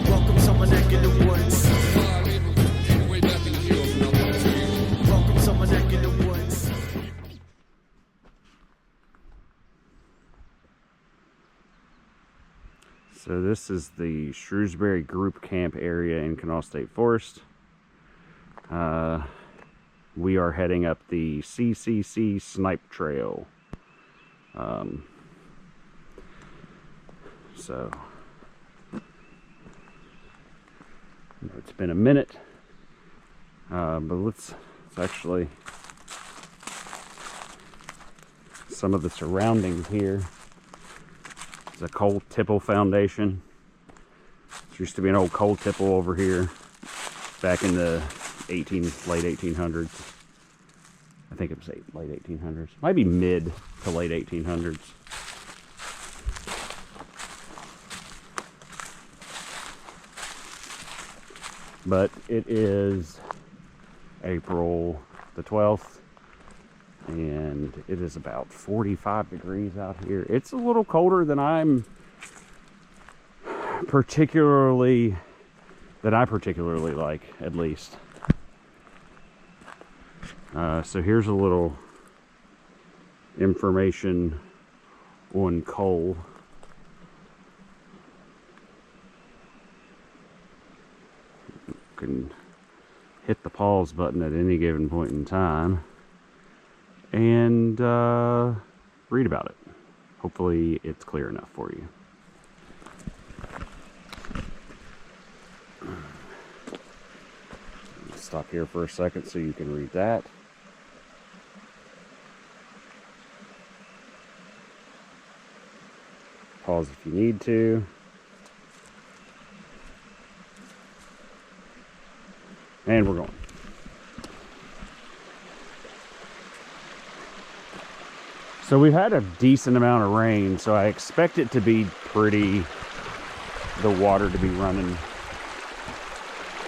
Welcome summer neck in the woods. Welcome summer neck in the woods. So this is the Shrewsbury Group Camp area in Kanawha State Forest. We are heading up the CCC Snipe Trail. So it's been a minute, but let's actually some of the surroundings here. It's a coal tipple foundation. It used to be an old coal tipple over here back in the late 1800s. I think it was late 1800s. Might be mid to late 1800s. But it is April the 12th. And it is about 45 degrees out here. It's a little colder than I particularly like, at least. So here's a little information on coal. You can hit the pause button at any given point in time and read about it. Hopefully it's clear enough for you. Stop here for a second so you can read that. Pause if you need to. And we're going. So we've had a decent amount of rain, so I expect it to be the water to be running,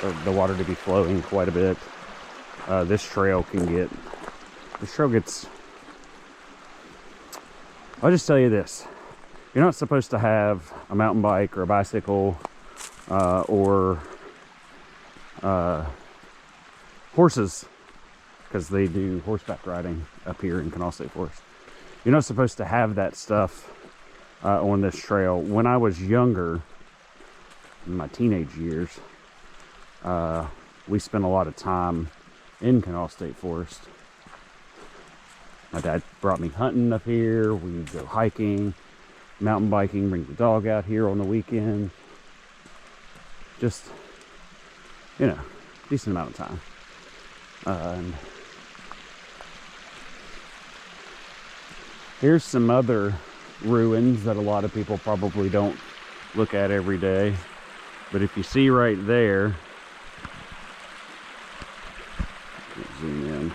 or the water to be flowing quite a bit. This trail gets, I'll just tell you this. You're not supposed to have a mountain bike or a bicycle or horses, because they do horseback riding up here in Kanawha State Forest. You're not supposed to have that stuff on this trail. When I was younger, in my teenage years, we spent a lot of time in Kanawha State Forest. My dad brought me hunting up here. We'd go hiking, mountain biking, bring the dog out here on the weekend. Just, decent amount of time. And here's some other ruins that a lot of people probably don't look at every day. But if you see right there, zoom in.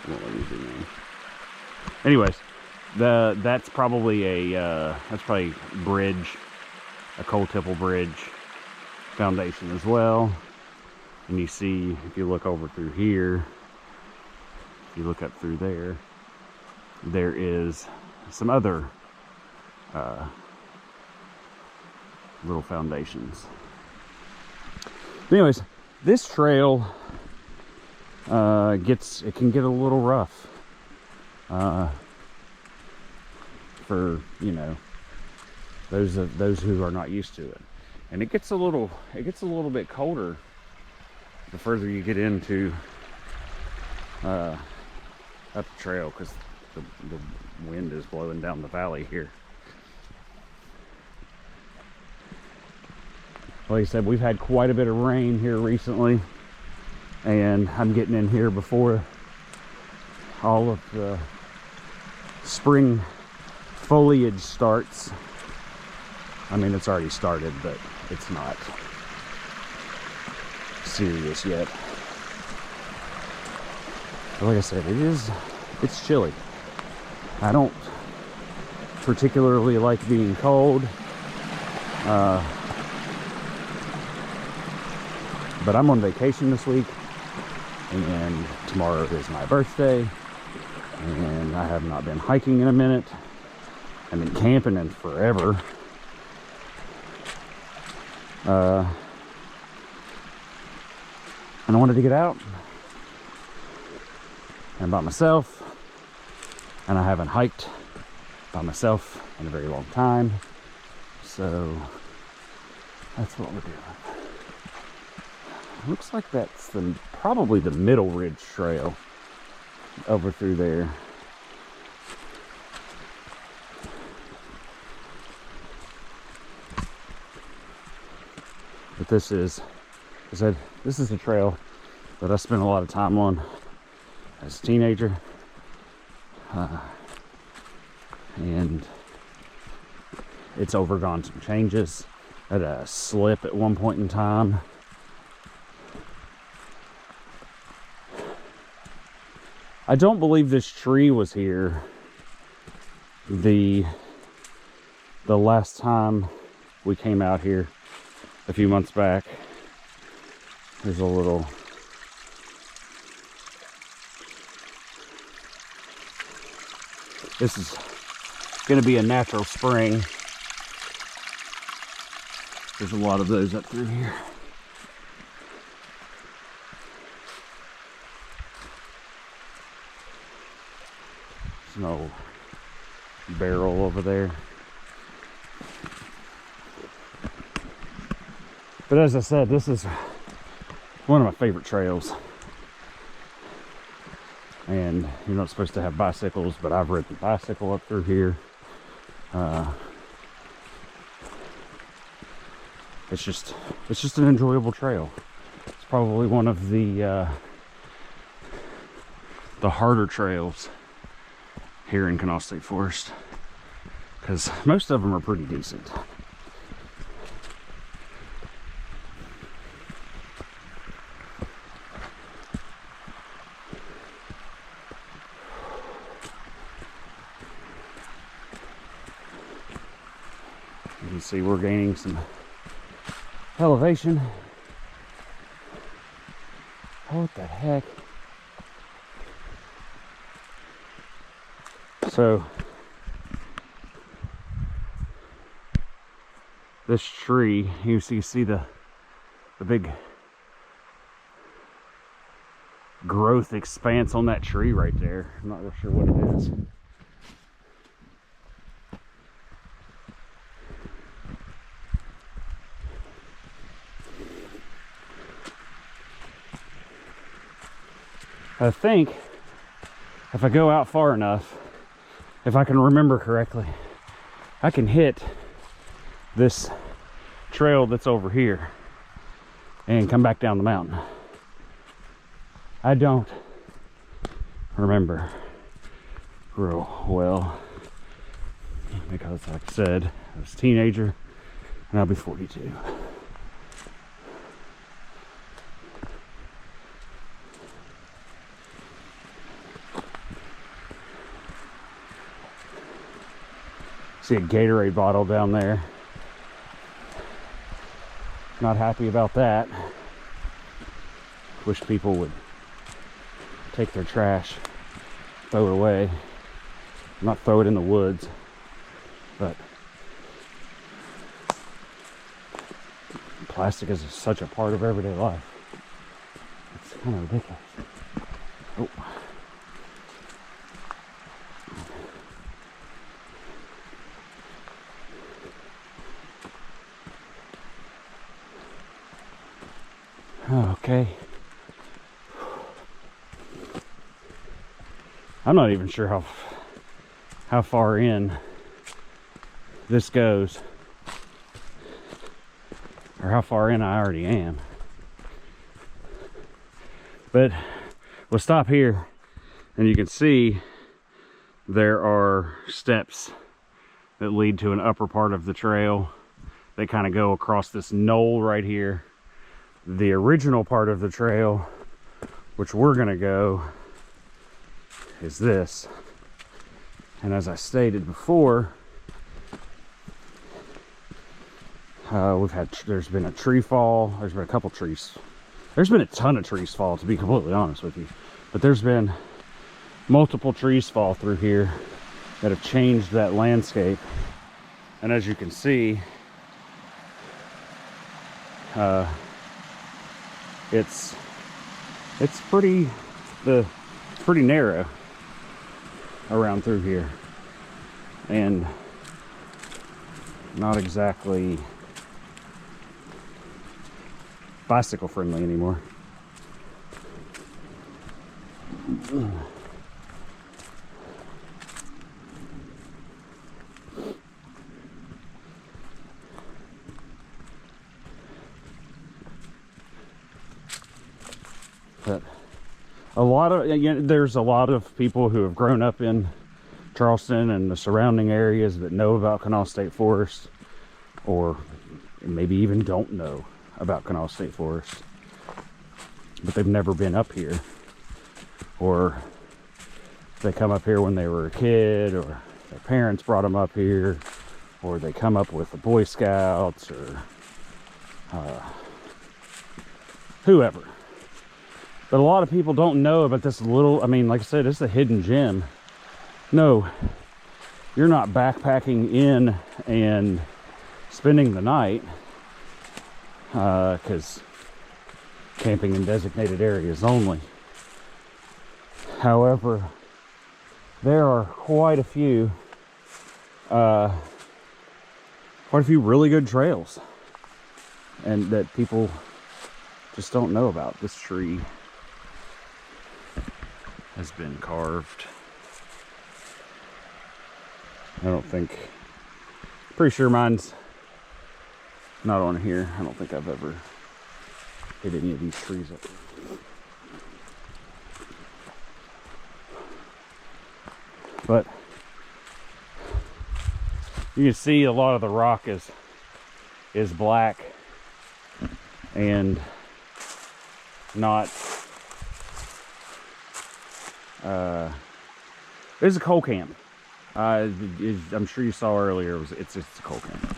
Won't let me zoom in. Anyways, that's probably a bridge, a coal tipple bridge foundation as well. And you see, if you look over through here, if you look up through there, there is some other little foundations. Anyways, this trail it can get a little rough for those who are not used to it, and it gets a little bit colder the further you get into up the trail, because the wind is blowing down the valley here. Like I said, we've had quite a bit of rain here recently, and I'm getting in here before all of the spring foliage starts. I mean, it's already started, but it's not serious yet. But like I said, it's chilly. I don't particularly like being cold, but I'm on vacation this week, and tomorrow is my birthday, and I have not been hiking in a minute. I've been camping in forever. And I wanted to get out and by myself, and I haven't hiked by myself in a very long time, so that's what we're doing. Looks like that's probably the Middle Ridge Trail over through there. But this is, I said, this is the trail that I spent a lot of time on as a teenager. And it's overgone some changes. I had a slip at one point in time. I don't believe this tree was here the last time we came out here a few months back. There's a little this is going to be a natural spring. There's a lot of those up through here. There's an old barrel over there. But as I said, this is one of my favorite trails. And you're not supposed to have bicycles, but I've ridden a bicycle up through here. It's just an enjoyable trail. It's probably one of the harder trails here in Kanawha State Forest, because most of them are pretty decent. You can see we're gaining some elevation. Oh, what the heck? So this tree, you see the big growth expanse on that tree right there. I'm not real sure what it is. I think if I go out far enough, if I can remember correctly, I can hit this trail that's over here and come back down the mountain. I don't remember real well because, like I said, I was a teenager and I'll be 42. See a Gatorade bottle down there. Not happy about that. Wish people would take their trash, throw it away. Not throw it in the woods, but plastic is such a part of everyday life. It's kind of ridiculous. Oh. Okay. I'm not even sure how far in this goes, or how far in I already am. But we'll stop here, and you can see there are steps that lead to an upper part of the trail that kind of go across this knoll right here. The original part of the trail, which we're gonna go, is this. And as I stated before, there's been a tree fall. There's been a couple trees. There's been a ton of trees fall, to be completely honest with you. But there's been multiple trees fall through here that have changed that landscape. And as you can see, It's pretty pretty narrow around through here, and not exactly bicycle friendly anymore. But there's a lot of people who have grown up in Charleston and the surrounding areas that know about Kanawha State Forest, or maybe even don't know about Kanawha State Forest, but they've never been up here, or they come up here when they were a kid, or their parents brought them up here, or they come up with the Boy Scouts, or whoever. But a lot of people don't know about this little, I mean, like I said, it's a hidden gem. No, you're not backpacking in and spending the night, because camping in designated areas only. However, there are quite a few really good trails, and that people just don't know about. This tree has been carved. Pretty sure mine's not on here. I don't think I've ever hit any of these trees up. But you can see a lot of the rock is black and not it's a coal camp. I'm sure you saw earlier, it's a coal camp.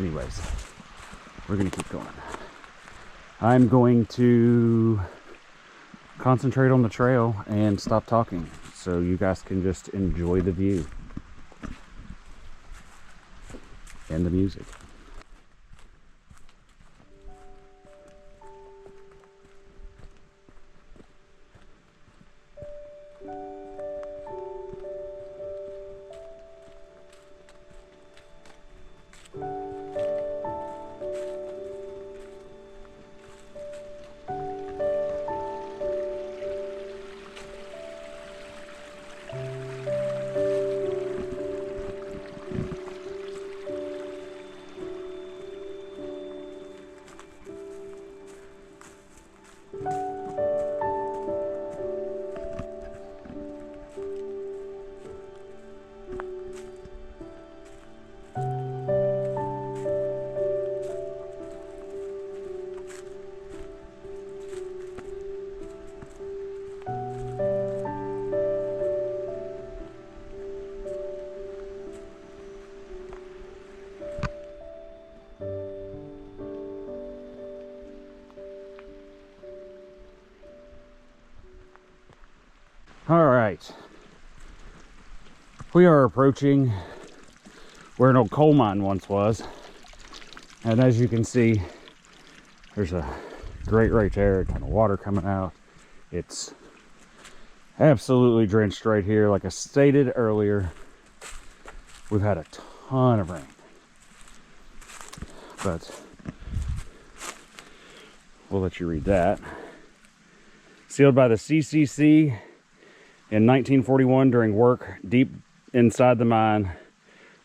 Anyways, we're gonna keep going. I'm going to concentrate on the trail and stop talking so you guys can just enjoy the view and the music. All right, we are approaching where an old coal mine once was, and as you can see, there's a grate right there, a ton of water coming out. It's absolutely drenched right here. Like I stated earlier, we've had a ton of rain, but we'll let you read that. Sealed by the CCC in 1941 during work deep inside the mine,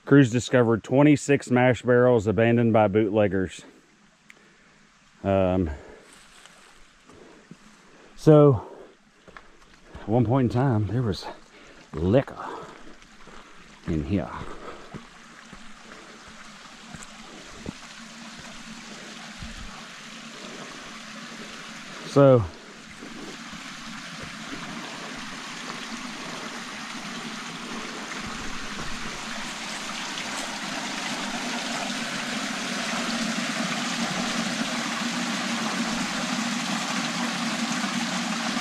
crews discovered 26 mash barrels abandoned by bootleggers. So, at one point in time, there was liquor in here. So,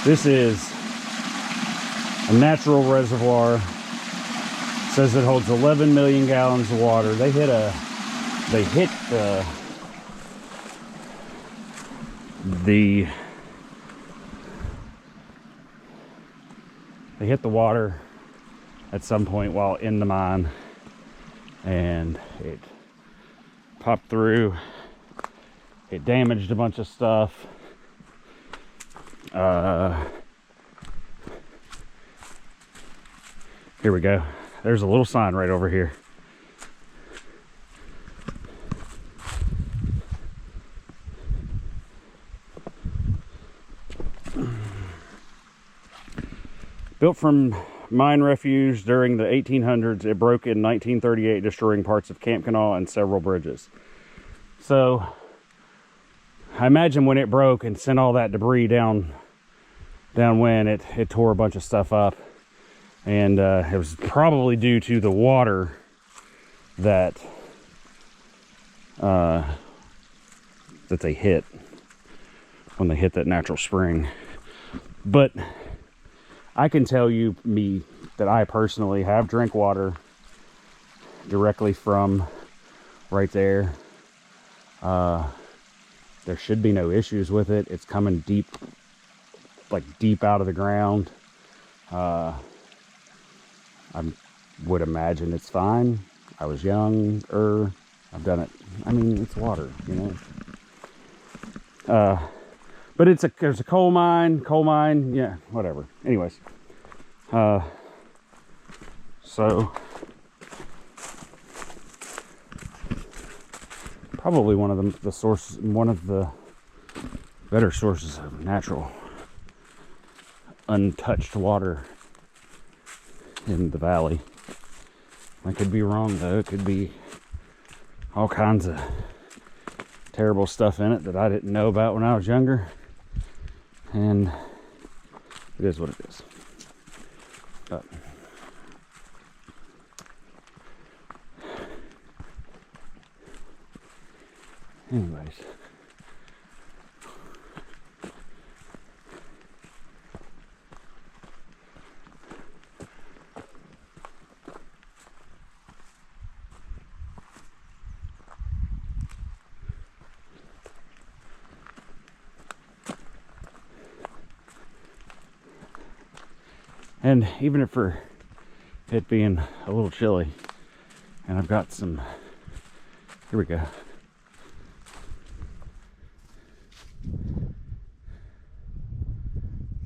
this is a natural reservoir. It says it holds 11 million gallons of water. They hit They hit the water at some point while in the mine, and it popped through. It damaged a bunch of stuff. Here we go. There's a little sign right over here. Built from mine refuse during the 1800s, it broke in 1938, destroying parts of Camp Kanawha and several bridges. So I imagine when it broke and sent all that debris downwind, it tore a bunch of stuff up, and it was probably due to the water that they hit when they hit that natural spring. But I can tell you, that I personally have drank water directly from right there. There should be no issues with it. It's coming deep, like deep out of the ground. I would imagine it's fine. I was younger. I've done it. I mean, it's water, you know. But there's a coal mine, yeah, whatever. Anyways, so probably one of the better sources of natural, untouched water in the valley. I could be wrong though. It could be all kinds of terrible stuff in it that I didn't know about when I was younger. And it is what it is. But anyways, and even if for it being a little chilly, and I've got some, here we go.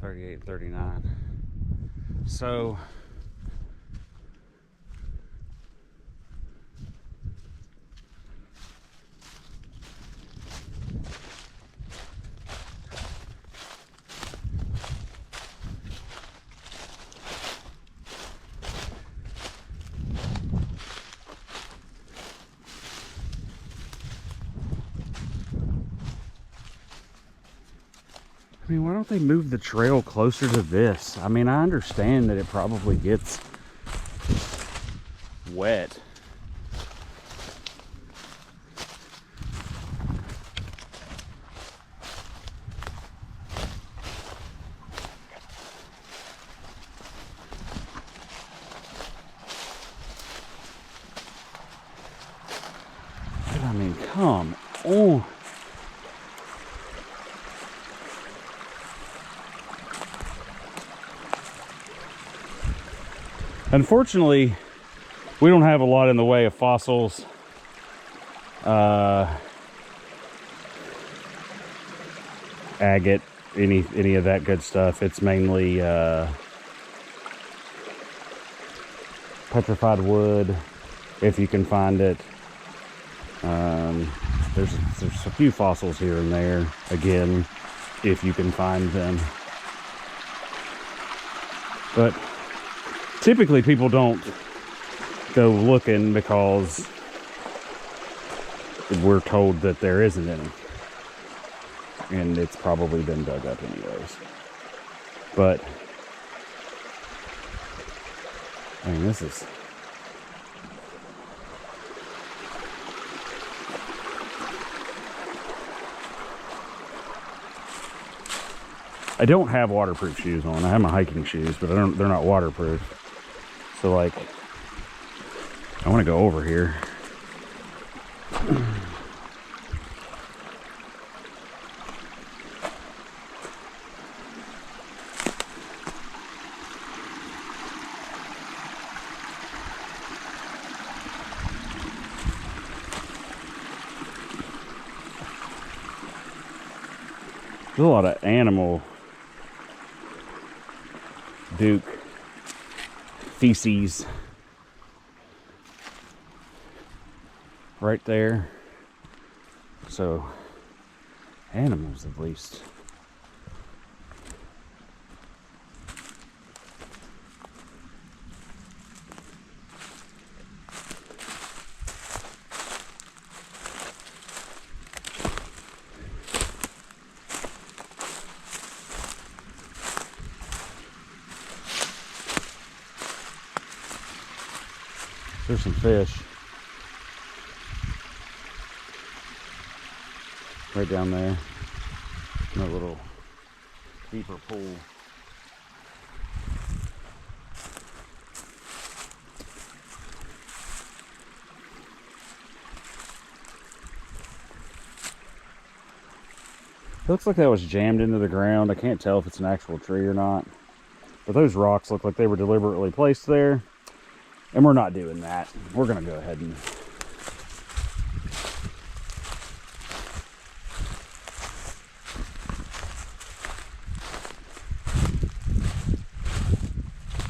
$38, $39. So I mean, why don't they move the trail closer to this? I mean, I understand that it probably gets wet. But I mean, come on. Unfortunately, we don't have a lot in the way of fossils. Agate, any of that good stuff. It's mainly petrified wood, if you can find it. There's a few fossils here and there, again, if you can find them. But typically people don't go looking because we're told that there isn't any. And it's probably been dug up anyways. But I mean, this is... I don't have waterproof shoes on. I have my hiking shoes, but they're not waterproof. So like, I want to go over here. There's a lot of animal Duke feces right there. So, animals at least. There's some fish right down there in a little deeper pool. It looks like that was jammed into the ground. I can't tell if it's an actual tree or not, but those rocks look like they were deliberately placed there. And we're not doing that. We're going to go ahead and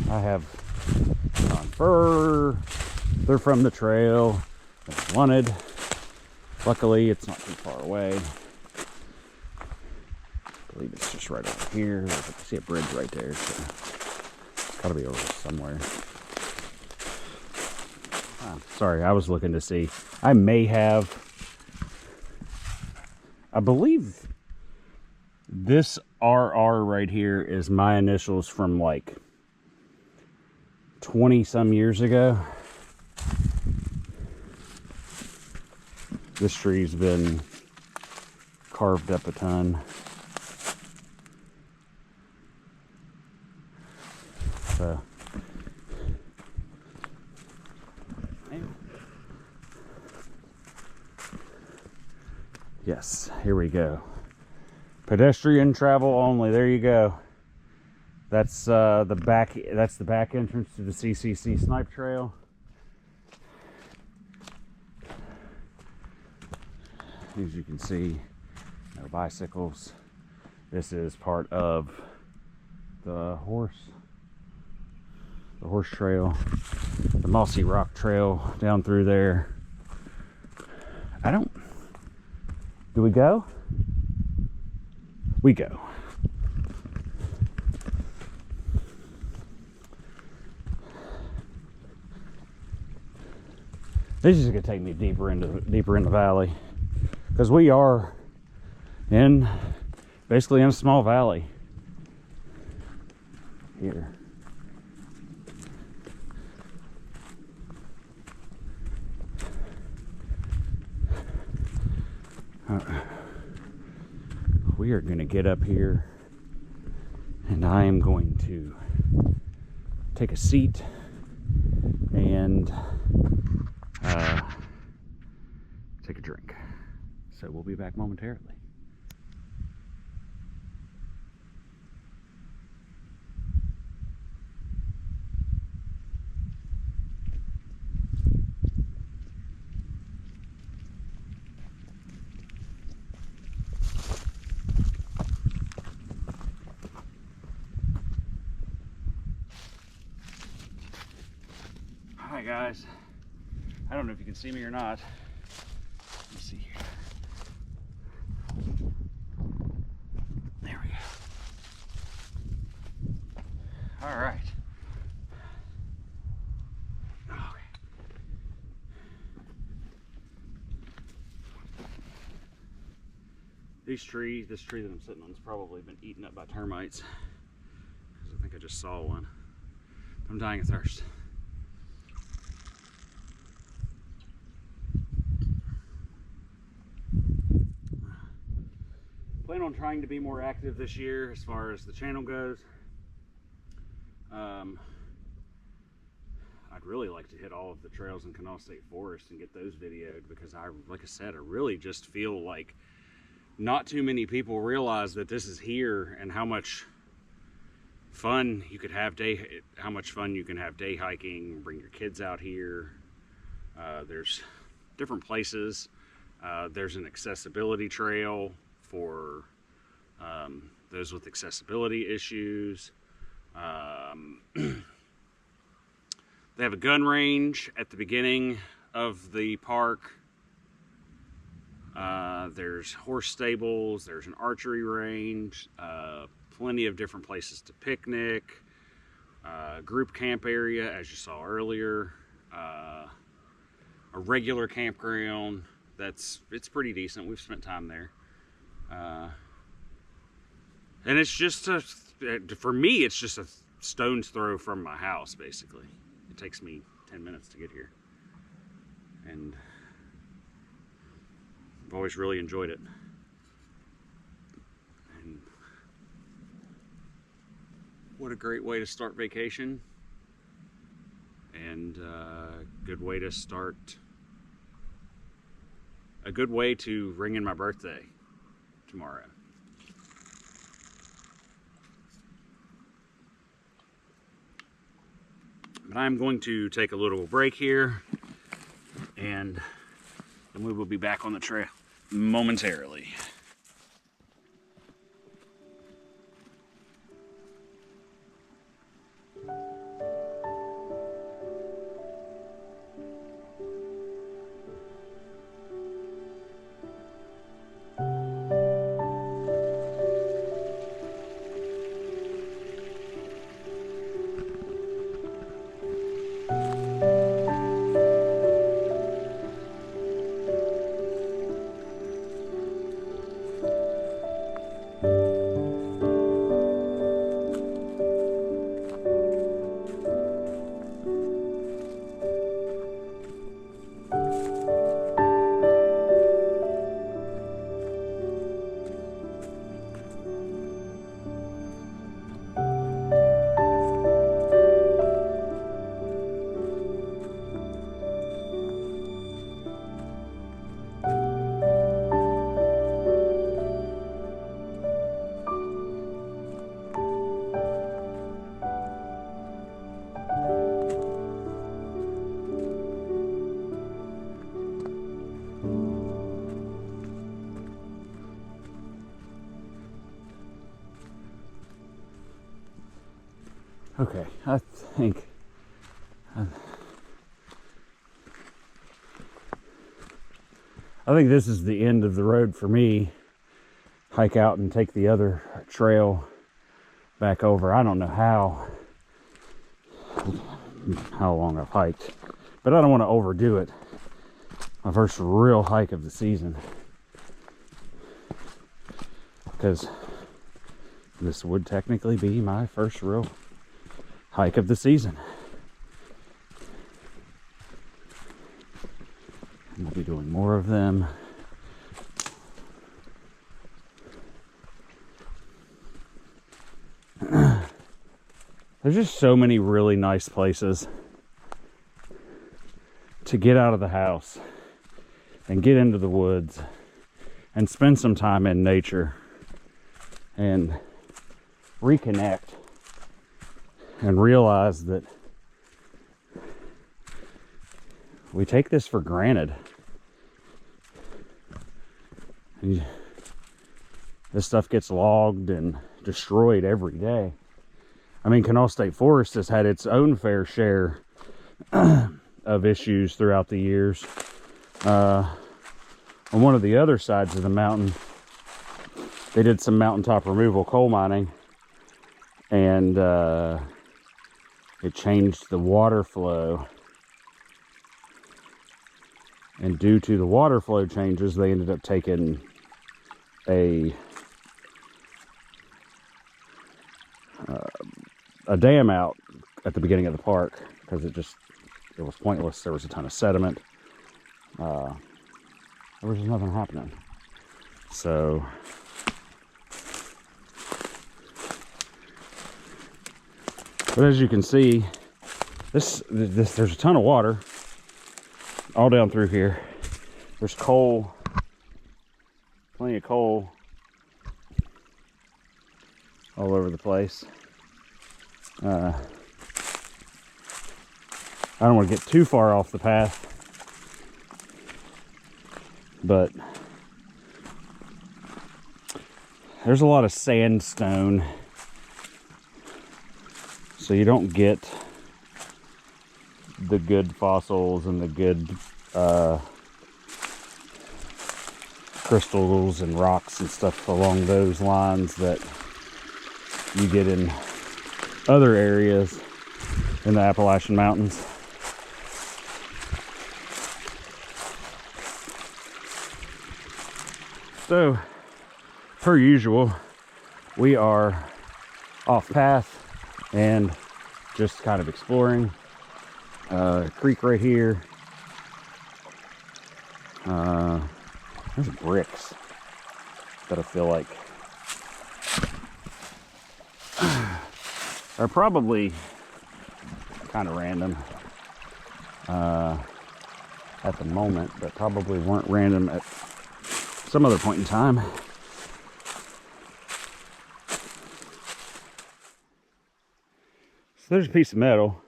I have on fur. They're from the trail. I wanted. Luckily, it's not too far away. I believe it's just right over here. I see a bridge right there, so it's got to be over somewhere. Sorry, I was looking to see. I may have, I believe this RR right here is my initials from like 20 some years ago. This tree's been carved up a ton. So yes, here we go. Pedestrian travel only. There you go. That's the back. That's the back entrance to the CCC Snipe Trail. As you can see, no bicycles. This is part of the horse trail, the Mossy Rock Trail down through there. Do we go? We go. This is gonna take me deeper in the valley, because we are basically in a small valley here. We are going to get up here, and I am going to take a seat and take a drink. So we'll be back momentarily. Hi guys, I don't know if you can see me or not. Let's see here. There we go. All right. Okay. This tree that I'm sitting on has probably been eaten up by termites. I think I just saw one. I'm dying of thirst. Plan on trying to be more active this year as far as the channel goes. I'd really like to hit all of the trails in Kanawha State Forest and get those videoed, because like I said, I really just feel like not too many people realize that this is here and how much fun you could have how much fun you can have day hiking, bring your kids out here. There's different places. There's an accessibility trail for those with accessibility issues. They have a gun range at the beginning of the park. There's horse stables, there's an archery range, plenty of different places to picnic, group camp area, as you saw earlier, a regular campground it's pretty decent. We've spent time there. And it's just for me, it's just a stone's throw from my house, basically. It takes me 10 minutes to get here. And I've always really enjoyed it. And what a great way to start vacation. And a good way to ring in my birthday tomorrow. But I'm going to take a little break here, and then we will be back on the trail momentarily. Okay, I think this is the end of the road for me. Hike out and take the other trail back over. I don't know how long I've hiked, but I don't want to overdo it. My first real hike of the season, because this would technically be my first real hike of the season. And we'll be doing more of them. There's just so many really nice places to get out of the house and get into the woods and spend some time in nature and reconnect and realize that we take this for granted. And this stuff gets logged and destroyed every day. I mean, Kanawha State Forest has had its own fair share of issues throughout the years. On one of the other sides of the mountain, they did some mountaintop removal coal mining, and it changed the water flow. And due to the water flow changes, they ended up taking a dam out at the beginning of the park because it was pointless. There was a ton of sediment. There was just nothing happening. So but as you can see, this there's a ton of water all down through here. There's coal, plenty of coal all over the place. I don't want to get too far off the path, but there's a lot of sandstone, so you don't get the good fossils and the good crystals and rocks and stuff along those lines that you get in other areas in the Appalachian Mountains. So, per usual, we are off path and just kind of exploring. Creek right here. There's bricks that I feel like are probably kind of random at the moment, but probably weren't random at some other point in time. So there's a piece of metal,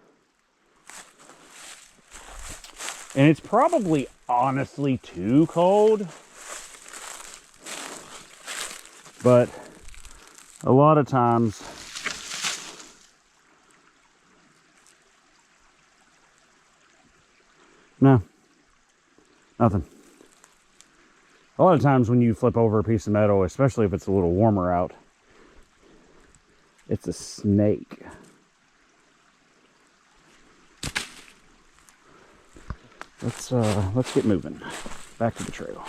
and it's probably honestly too cold, but a lot of times no, nothing. A lot of times when you flip over a piece of metal, especially if it's a little warmer out, it's a snake. Let's get moving. Back to the trail.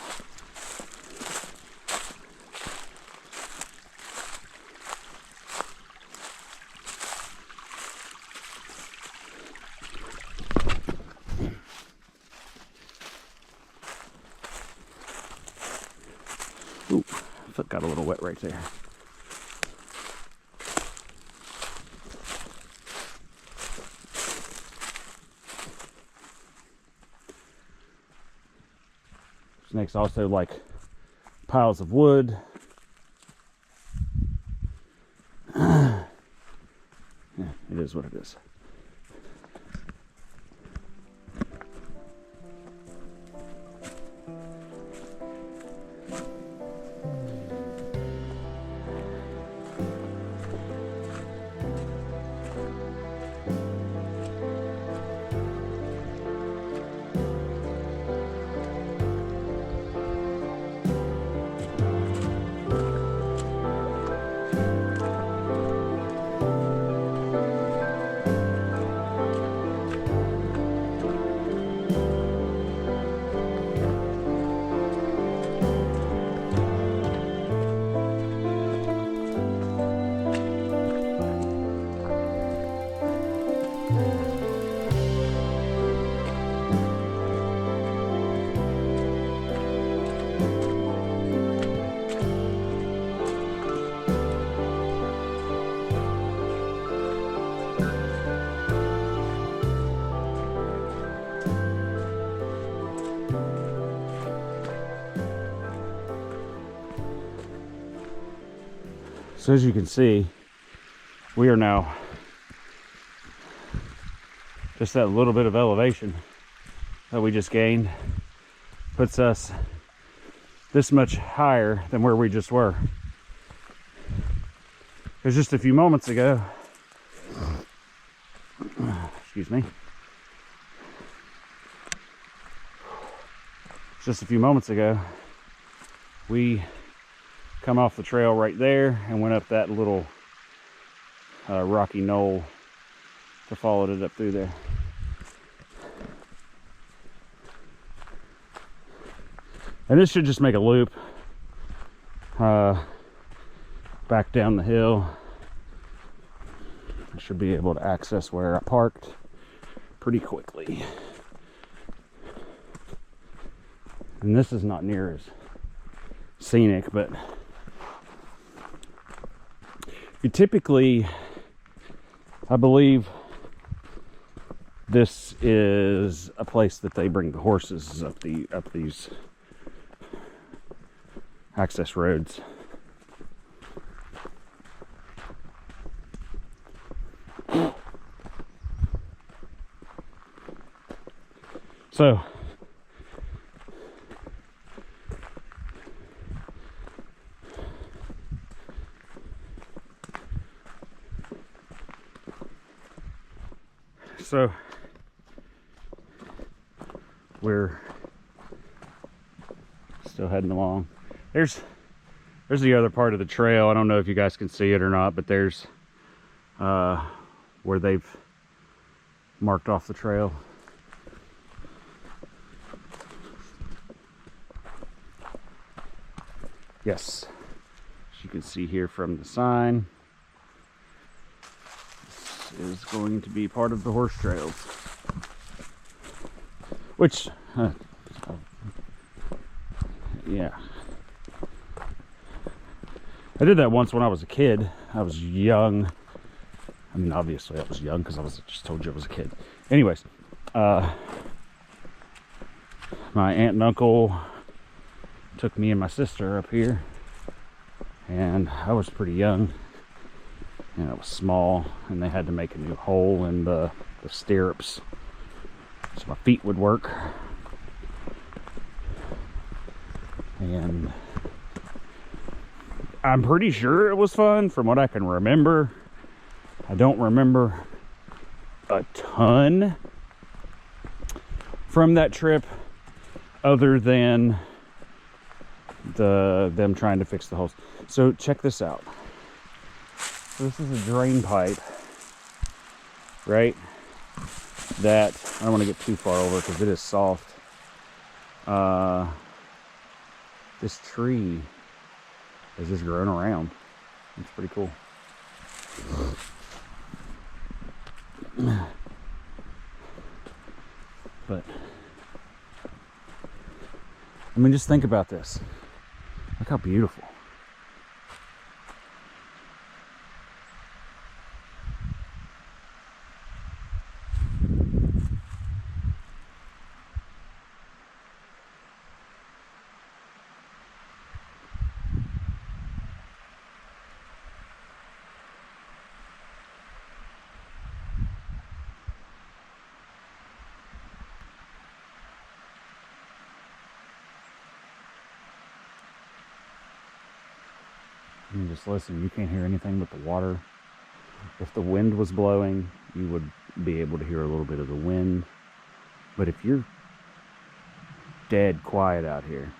Ooh, foot got a little wet right there. Snakes also like piles of wood. Yeah, it is what it is. So as you can see, we are now just that little bit of elevation that we just gained puts us this much higher than where we just were. Because just a few moments ago, excuse me, just a few moments ago, we come off the trail right there and went up that little rocky knoll to follow it up through there. And this should just make a loop back down the hill. I should be able to access where I parked pretty quickly. And this is not near as scenic, but you typically, I believe this is a place that they bring the horses up these access roads. So So we're still heading along. There's the other part of the trail. I don't know if you guys can see it or not, but there's where they've marked off the trail. Yes, as you can see here from the sign, this is going to be part of the horse trails, which yeah, I did that once when I was a kid. I was young. I mean, obviously I was young because I just told you I was a kid. Anyways, my aunt and uncle took me and my sister up here, and I was pretty young, and I was small, and they had to make a new hole in the stirrups so my feet would work. And I'm pretty sure it was fun from what I can remember. I don't remember a ton from that trip other than them trying to fix the holes. So check this out. So this is a drain pipe, right? That I don't want to get too far over because it is soft. This tree has just grown around. It's pretty cool. But I mean, just think about this. Look how beautiful. And just listen, you can't hear anything but the water. If the wind was blowing, you would be able to hear a little bit of the wind. But if you're dead quiet out here,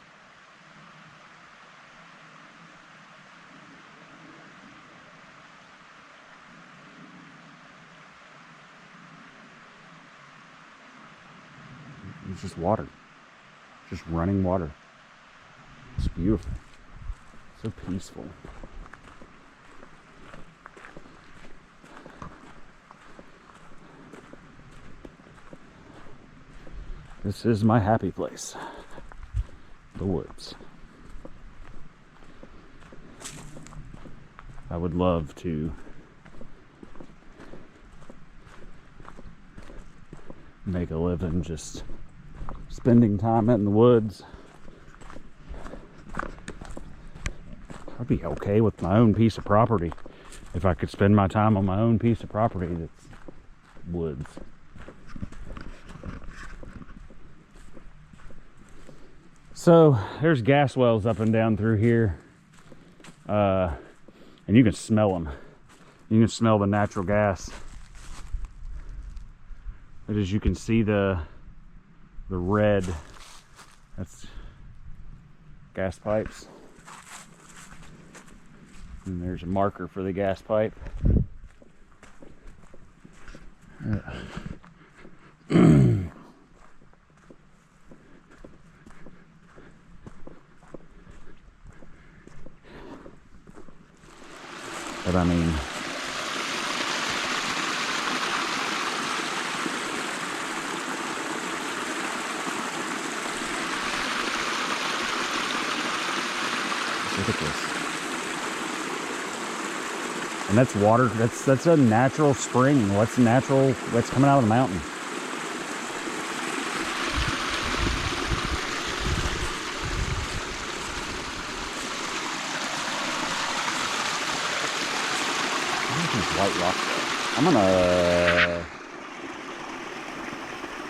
it's just water. Just running water. It's beautiful. So peaceful. This is my happy place. The woods. I would love to make a living just spending time in the woods. I'd be okay with my own piece of property if I could spend my time on my own piece of property that's woods. So there's gas wells up and down through here, and you can smell them. You can smell the natural gas. But as you can see, the red, that's gas pipes. And there's a marker for the gas pipe. But I mean, look at this. And that's water. That's a natural spring. What's natural? What's coming out of the mountain? White rock there.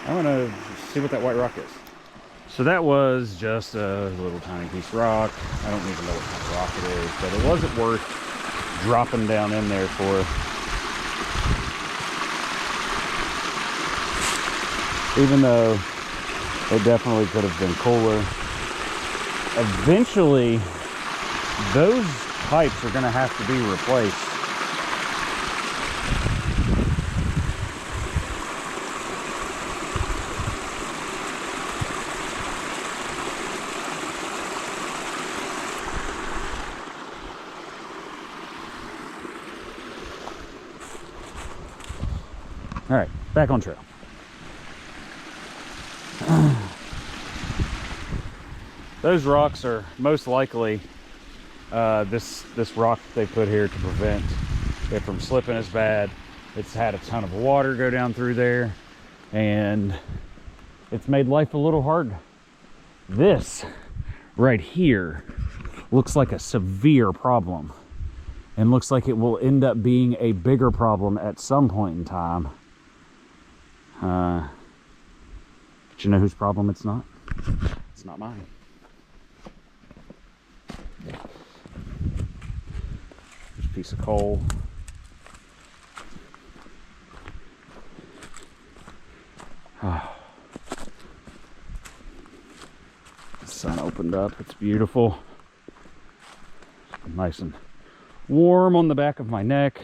I'm gonna see what that white rock is. So that was just a little tiny piece of rock. I don't even know what kind of rock it is, but it wasn't worth dropping down in there for. even though it definitely could have been cooler. Eventually, those pipes are going to have to be replaced. All right, back on trail. Those rocks are most likely this rock that they put here to prevent it from slipping as bad. It's had a ton of water go down through there, and it's made life a little hard. This right here looks like a severe problem, and looks like it will end up being a bigger problem at some point in time. But you know whose problem it's not? It's not mine. There's a piece of coal. The sun opened up. It's beautiful. Nice and warm on the back of my neck.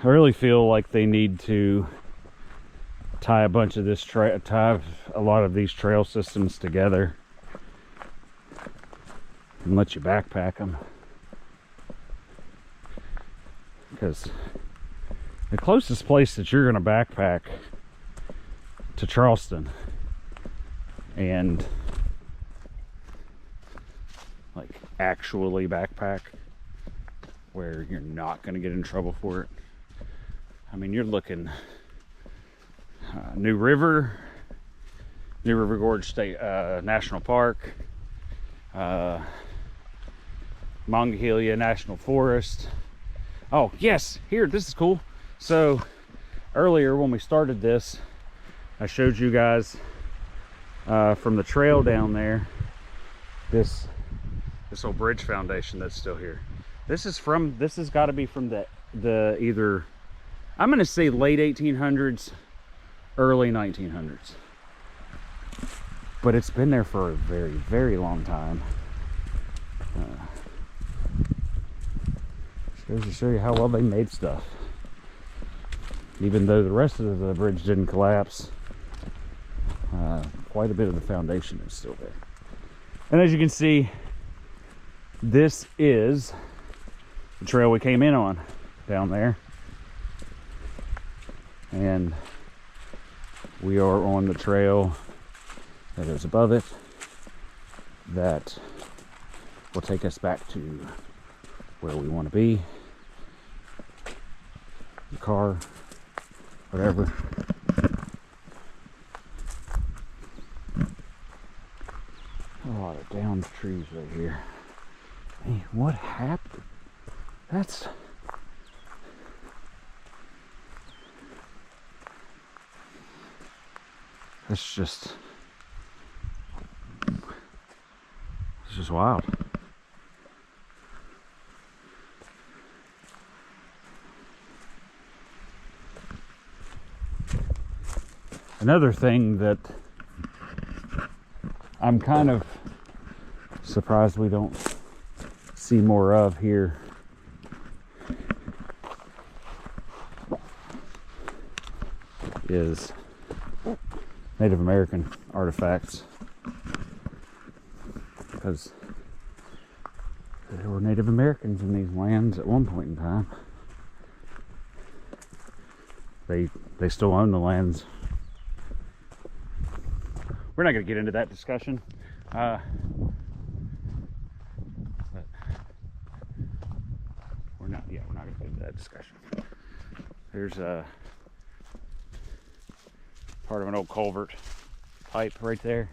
I really feel like they need to tie a bunch of this tie a lot of these trail systems together and let you backpack them, because the closest place that you're going to backpack to Charleston and like actually backpack where you're not going to get in trouble for it, I mean, you're looking New River Gorge State National Park, Monongahela National Forest. Oh yes, here, this is cool. So earlier when we started this, I showed you guys from the trail down there this old bridge foundation that's still here. This has got to be from the either, I'm going to say late 1800s, early 1900s. But it's been there for a very, very long time. Just goes to show you how well they made stuff. Even though the rest of the bridge didn't collapse, quite a bit of the foundation is still there. And as you can see, this is the trail we came in on down there. And we are on the trail that is above it that will take us back to where we want to be. The car, whatever. A lot of downed trees right here. Hey, what happened? That's just wild. Another thing that I'm kind of surprised we don't see more of here is Native American artifacts, because there were Native Americans in these lands at one point in time. They still own the lands. We're not going to get into that discussion. But we're not going to get into that discussion. There's a part of an old culvert pipe right there.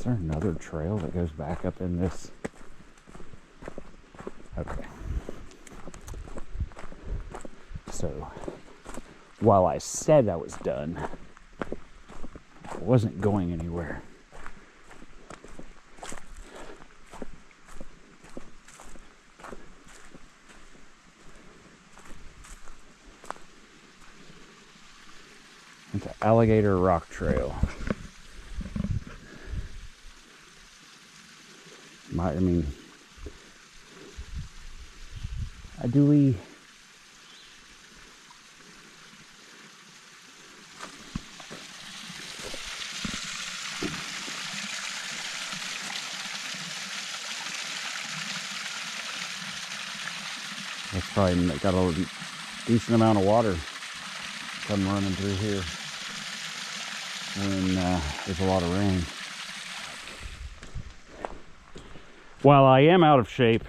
Is there another trail that goes back up in this? Okay. So, while I said I was done, I wasn't going anywhere. It's an alligator rock trail. Do we... That's probably got a decent amount of water come running through here when there's a lot of rain. While I am out of shape,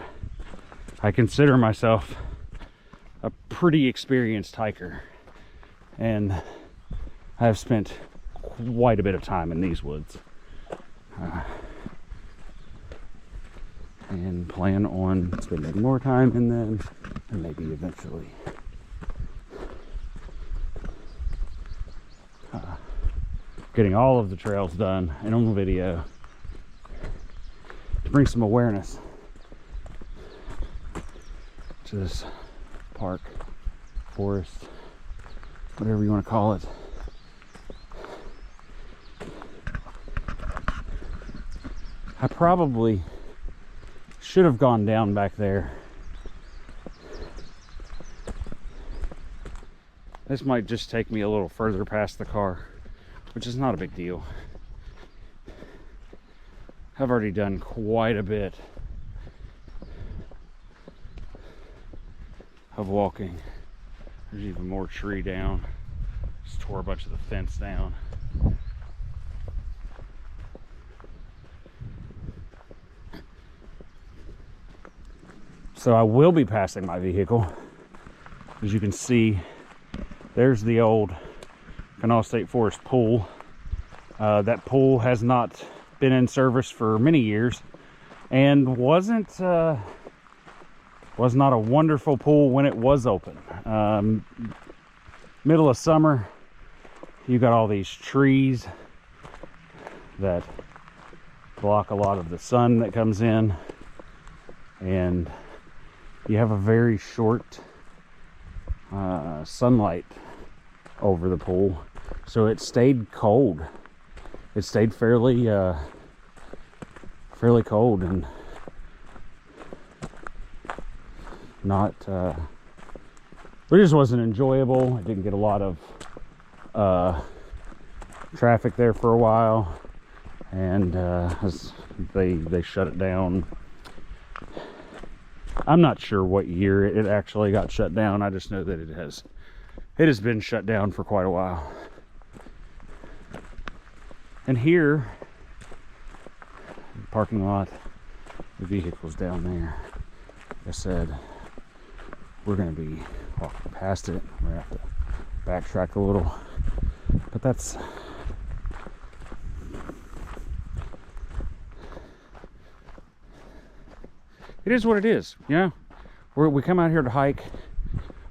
I consider myself a pretty experienced hiker, and I've spent quite a bit of time in these woods, and plan on spending more time in them, and maybe eventually getting all of the trails done and on video to bring some awareness to this park, forest, whatever you want to call it. I probably should have gone down back there. This might just take me a little further past the car, which is not a big deal. I've already done quite a bit of walking. There's even more tree down. Just tore a bunch of the fence down. So I will be passing my vehicle. As you can see, there's the old Kanawha State Forest pool. That pool has not been in service for many years, and was not a wonderful pool when it was open. Middle of summer, you got all these trees that block a lot of the sun that comes in, and you have a very short sunlight over the pool, so it stayed cold. It stayed fairly cold, and not it just wasn't enjoyable. I didn't get a lot of traffic there for a while, and they shut it down. I'm not sure what year it actually got shut down. I just know that it has been shut down for quite a while. And here, parking lot, the vehicle's down there. Like I said, we're going to be walking past it. We're going to have to backtrack a little, but that's it is what it is, you know. We come out here to hike.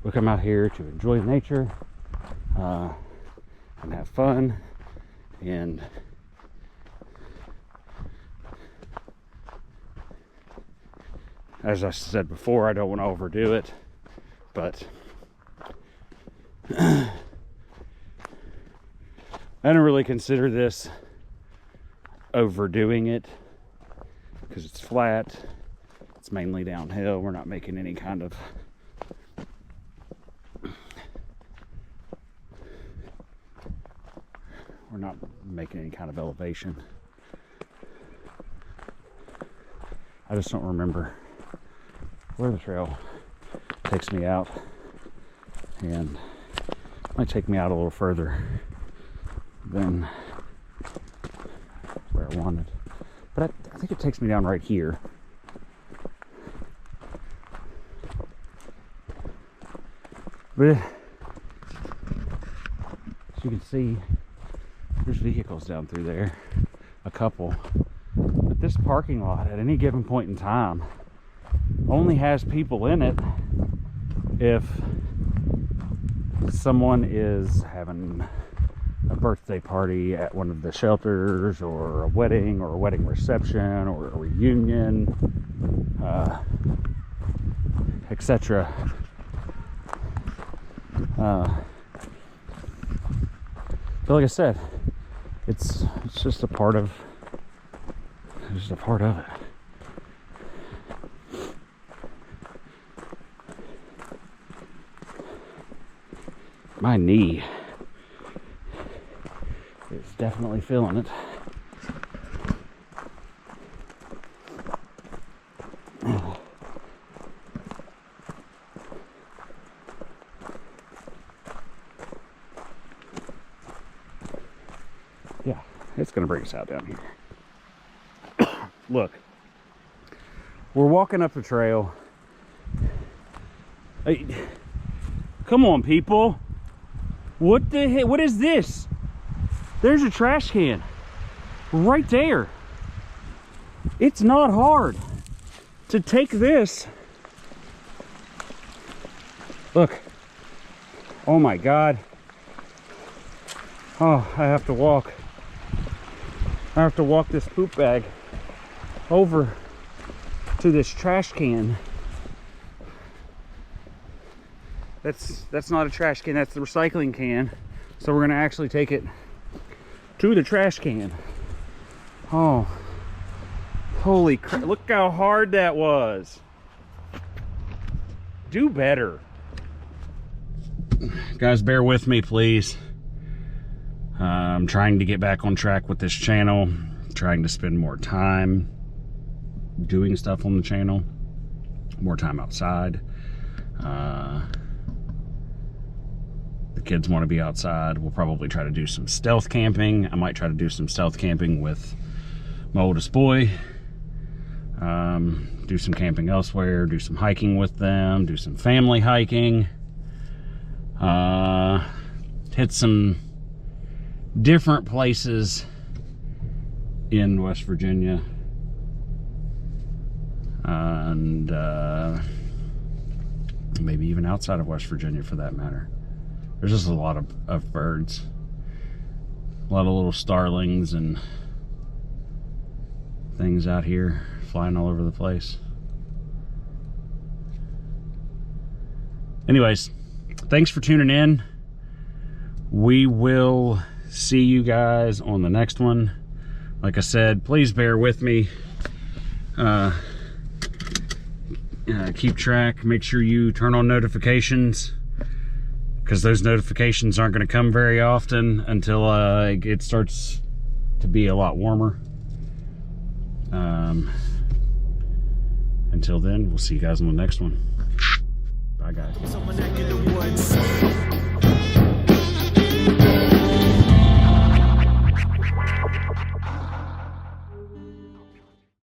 We come out here to enjoy nature and have fun. And as I said before, I don't want to overdo it, but I don't really consider this overdoing it, because it's flat. It's mainly downhill. We're not making any kind of elevation. I just don't remember where the trail takes me out, and it might take me out a little further than where I wanted, but I think it takes me down right here. But as you can see, there's vehicles down through there, a couple. that this parking lot at any given point in time only has people in it if someone is having a birthday party at one of the shelters, or a wedding reception, or a reunion, etc. But like I said, it's just a part of it. My knee is definitely feeling it. Yeah, it's gonna bring us out down here. Look, we're walking up the trail. Hey, come on, people. What the heck? What is this? There's a trash can right there. It's not hard to take this. Look. Oh my God. Oh, I have to walk. I have to walk this poop bag over to this trash can. That's not a trash can, that's the recycling can. So we're gonna actually take it to the trash can. Oh, holy crap, look how hard that was. Do better. Guys, bear with me, please. I'm trying to get back on track with this channel, trying to spend more time doing stuff on the channel, more time outside. The kids want to be outside. We'll probably try to do some stealth camping. I might try to do some stealth camping with my oldest boy. Do some camping elsewhere, do some hiking with them, do some family hiking. Hit some different places in West Virginia. And maybe even outside of West Virginia for that matter. There's just a lot of birds. A lot of little starlings and things out here flying all over the place. Anyways, thanks for tuning in. We will see you guys on the next one. Like I said, please bear with me. Keep track. Make sure you turn on notifications, because those notifications aren't going to come very often until it starts to be a lot warmer. Until then, we'll see you guys on the next one. Bye, guys.